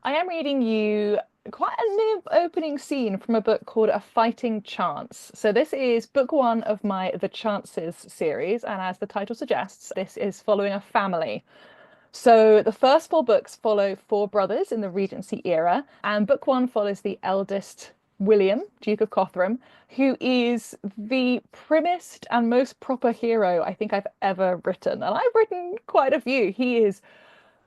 I am reading you quite a new opening scene from a book called A Fighting Chance. So this is book one of my The Chances series, and as the title suggests, this is following a family. So the first four books follow four brothers in the Regency era, and book one follows the eldest William, Duke of Cothrom, who is the primmest and most proper hero I think I've ever written. And I've written quite a few. He is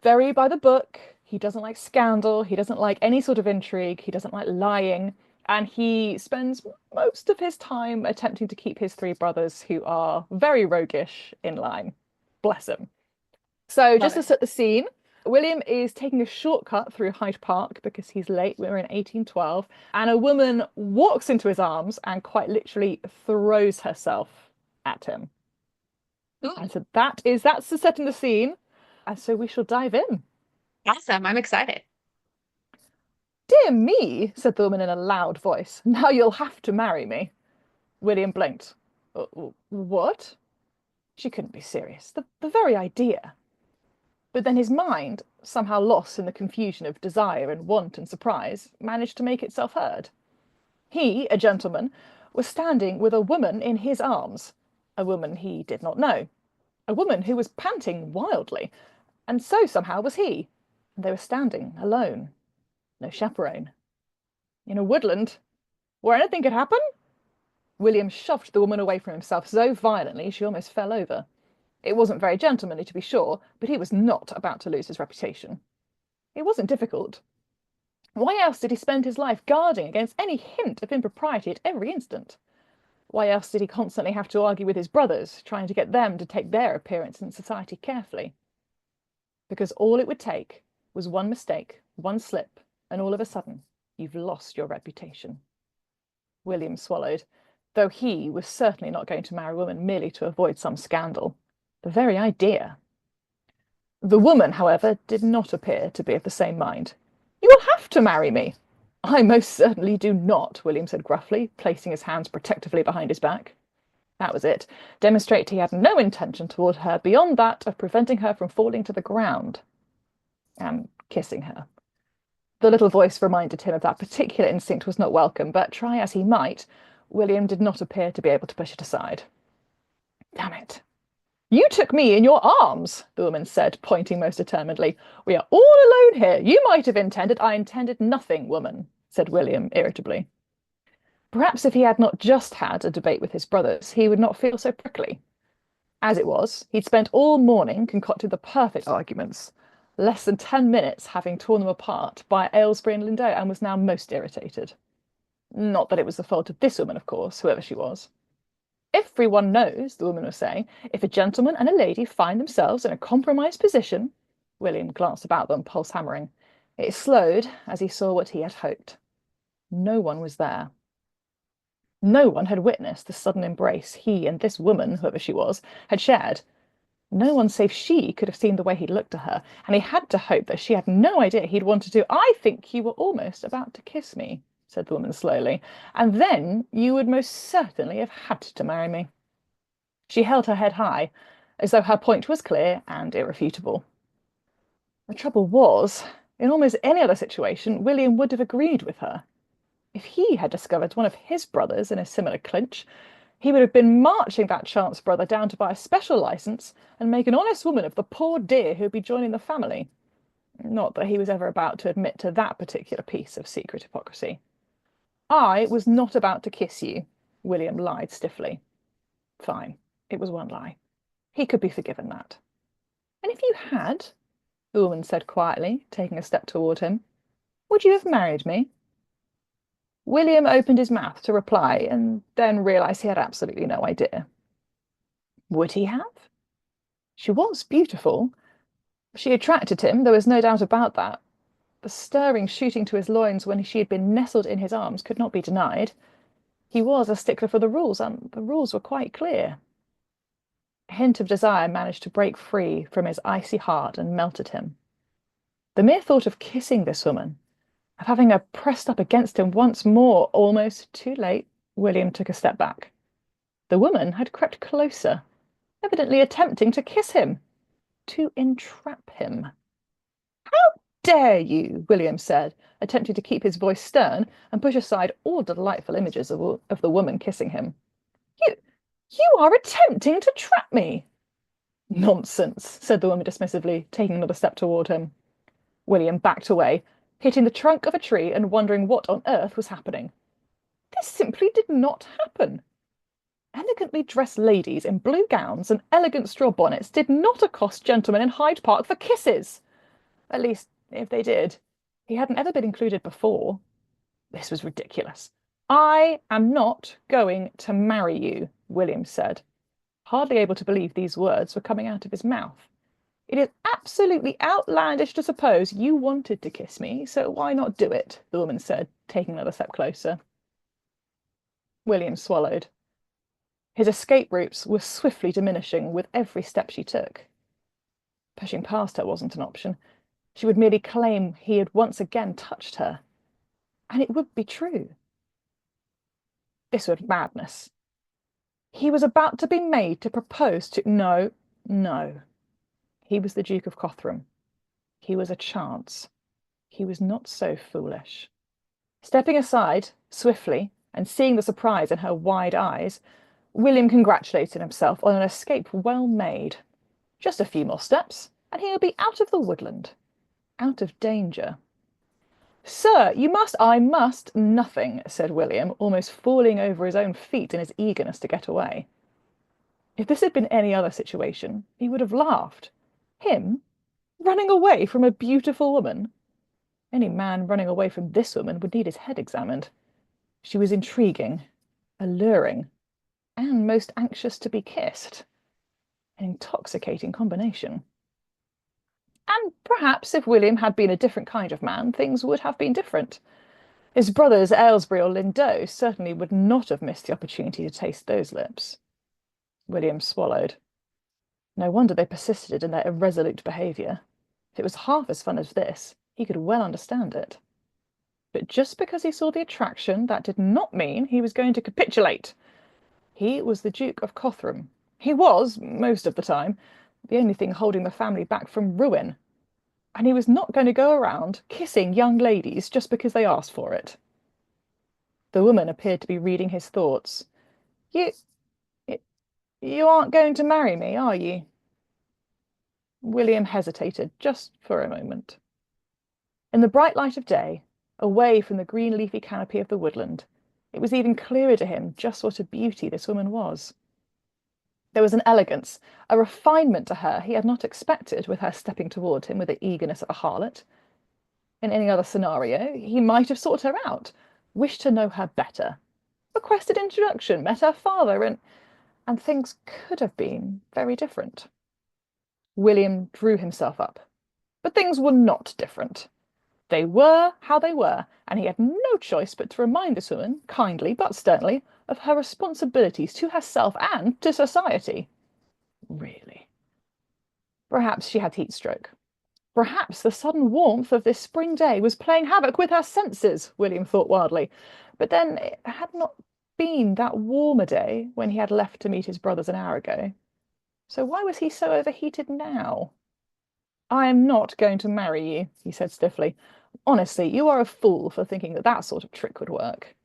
very by the book. He doesn't like scandal. He doesn't like any sort of intrigue. He doesn't like lying. And he spends most of his time attempting to keep his three brothers, who are very roguish, in line. Bless him. So, Love just to it. set the scene, William is taking a shortcut through Hyde Park because he's late. We're in 1812. And a woman walks into his arms and quite literally throws herself at him. Ooh, And so that's the setting the scene. And so we shall dive in. awesome. I'm excited. Dear me, said the woman in a loud voice. Now you'll have to marry me. William blinked. What? She couldn't be serious. The very idea. But then his mind, somehow lost in the confusion of desire and want and surprise, managed to make itself heard. He, a gentleman, was standing with a woman in his arms, a woman he did not know, a woman who was panting wildly, and so somehow was he. And they were standing alone, no chaperone, in a woodland where anything could happen. William shoved the woman away from himself so violently she almost fell over. It wasn't very gentlemanly, to be sure, but he was not about to lose his reputation. It wasn't difficult. Why else did he spend his life guarding against any hint of impropriety at every instant? Why else did he constantly have to argue with his brothers, trying to get them to take their appearance in society carefully? Because all it would take was one mistake, one slip, and all of a sudden, you've lost your reputation. William swallowed, though he was certainly not going to marry a woman merely to avoid some scandal. The very idea. The woman, however, did not appear to be of the same mind. You will have to marry me. I most certainly do not, William said gruffly, placing his hands protectively behind his back. That was it. Demonstrate he had no intention toward her beyond that of preventing her from falling to the ground and kissing her. The little voice reminded him of that particular instinct was not welcome, but try as he might, William did not appear to be able to push it aside. Damn it. You took me in your arms, the woman said, pointing most determinedly. We are all alone here. You might have intended— I intended nothing, woman, said William irritably. Perhaps if he had not just had a debate with his brothers, he would not feel so prickly. As it was, he'd spent all morning concocting the perfect arguments, less than 10 minutes having torn them apart by Aylesbury and Lindo, and was now most irritated. Not that it was the fault of this woman, of course, whoever she was. Everyone knows, the woman was saying, if a gentleman and a lady find themselves in a compromised position— William glanced about them, pulse hammering. It slowed as he saw what he had hoped. No one was there. No one had witnessed the sudden embrace he and this woman, whoever she was, had shared. No one save she could have seen the way he'd looked at her, and he had to hope that she had no idea he'd wanted to— I think you were almost about to kiss me, said the woman slowly, and then you would most certainly have had to marry me. She held her head high, as though her point was clear and irrefutable. The trouble was, in almost any other situation, William would have agreed with her. If he had discovered one of his brothers in a similar clinch, he would have been marching that chance brother down to buy a special license and make an honest woman of the poor dear who would be joining the family. Not that he was ever about to admit to that particular piece of secret hypocrisy. I was not about to kiss you, William lied stiffly. Fine, it was one lie. He could be forgiven that. And if you had, the woman said quietly, taking a step toward him, would you have married me? William opened his mouth to reply and then realized he had absolutely no idea. Would he have? She was beautiful. She attracted him, there was no doubt about that. The stirring shooting to his loins when she had been nestled in his arms could not be denied. He was a stickler for the rules, and the rules were quite clear. A hint of desire managed to break free from his icy heart and melted him. The mere thought of kissing this woman, of having her pressed up against him once more, almost too late, William took a step back. The woman had crept closer, evidently attempting to kiss him, to entrap him. How dare you? William said, attempting to keep his voice stern and push aside all the delightful images of the woman kissing him. You, you are attempting to trap me. Nonsense, said the woman dismissively, taking another step toward him. William backed away, hitting the trunk of a tree and wondering what on earth was happening. This simply did not happen. Elegantly dressed ladies in blue gowns and elegant straw bonnets did not accost gentlemen in Hyde Park for kisses. At least, if they did, he hadn't ever been included before. This was ridiculous. I am not going to marry you, William said, hardly able to believe these words were coming out of his mouth. It is absolutely outlandish to suppose you wanted to kiss me, so why not do it? The woman said, taking another step closer. William swallowed. His escape routes were swiftly diminishing with every step she took. Pushing past her wasn't an option. She would merely claim he had once again touched her. And it would be true. This was madness. He was about to be made to propose to... No, no. He was the Duke of Cothrom. He was a chance. He was not so foolish. Stepping aside, swiftly, and seeing the surprise in her wide eyes, William congratulated himself on an escape well made. Just a few more steps, and he would be out of the woodland. Out of danger. Sir, you must... I must nothing, said William, almost falling over his own feet in his eagerness to get away. If this had been any other situation, he would have laughed. Him? Running away from a beautiful woman? Any man running away from this woman would need his head examined. She was intriguing, alluring, and most anxious to be kissed. An intoxicating combination. And perhaps if William had been a different kind of man, things would have been different. His brothers Aylesbury or Lindow certainly would not have missed the opportunity to taste those lips. William swallowed. No wonder they persisted in their irresolute behaviour. If it was half as fun as this, he could well understand it. But just because he saw the attraction, that did not mean he was going to capitulate. He was the Duke of Cothrom. He was, most of the time, the only thing holding the family back from ruin. And he was not going to go around kissing young ladies just because they asked for it. The woman appeared to be reading his thoughts. You, you aren't going to marry me, are you? William hesitated just for a moment. In the bright light of day, away from the green leafy canopy of the woodland, it was even clearer to him just what a beauty this woman was. There was an elegance, a refinement to her he had not expected, with her stepping toward him with the eagerness of a harlot. In any other scenario, he might have sought her out, wished to know her better, requested introduction, met her father, and things could have been very different. William drew himself up. But things were not different. They were how they were, and he had no choice but to remind this woman, kindly but sternly, of her responsibilities to herself and to society. Really? Perhaps she had heat stroke. Perhaps the sudden warmth of this spring day was playing havoc with her senses, William thought wildly. But then it had not been that warmer day when he had left to meet his brothers an hour ago. So why was he so overheated now? I am not going to marry you, he said stiffly. Honestly, you are a fool for thinking that that sort of trick would work.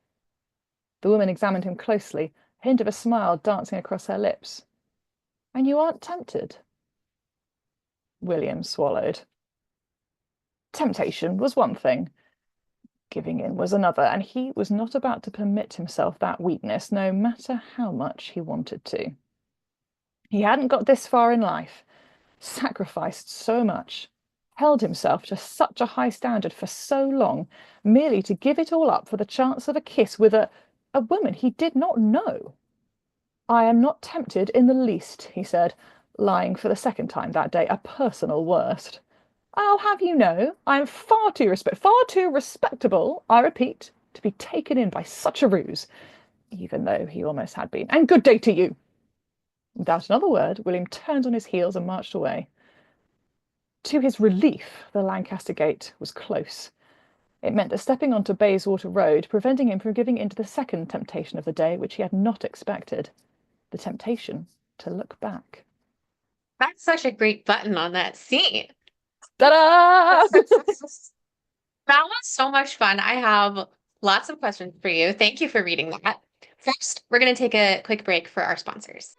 The woman examined him closely, a hint of a smile dancing across her lips. And you aren't tempted? William swallowed. Temptation was one thing. Giving in was another, and he was not about to permit himself that weakness, no matter how much he wanted to. He hadn't got this far in life, sacrificed so much, held himself to such a high standard for so long, merely to give it all up for the chance of a kiss with a woman he did not know. I am not tempted in the least, he said, lying for the second time that day, a personal worst. I'll have you know, I am far too respectable, I repeat, to be taken in by such a ruse, even though he almost had been. And good day to you. Without another word, William turned on his heels and marched away. To his relief, the Lancaster gate was close. It meant that stepping onto Bayswater Road, preventing him from giving in to the second temptation of the day, which he had not expected, the temptation to look back. That's such a great button on that scene. Ta-da! That was so much fun. I have lots of questions for you. Thank you for reading that. First, we're going to take a quick break for our sponsors.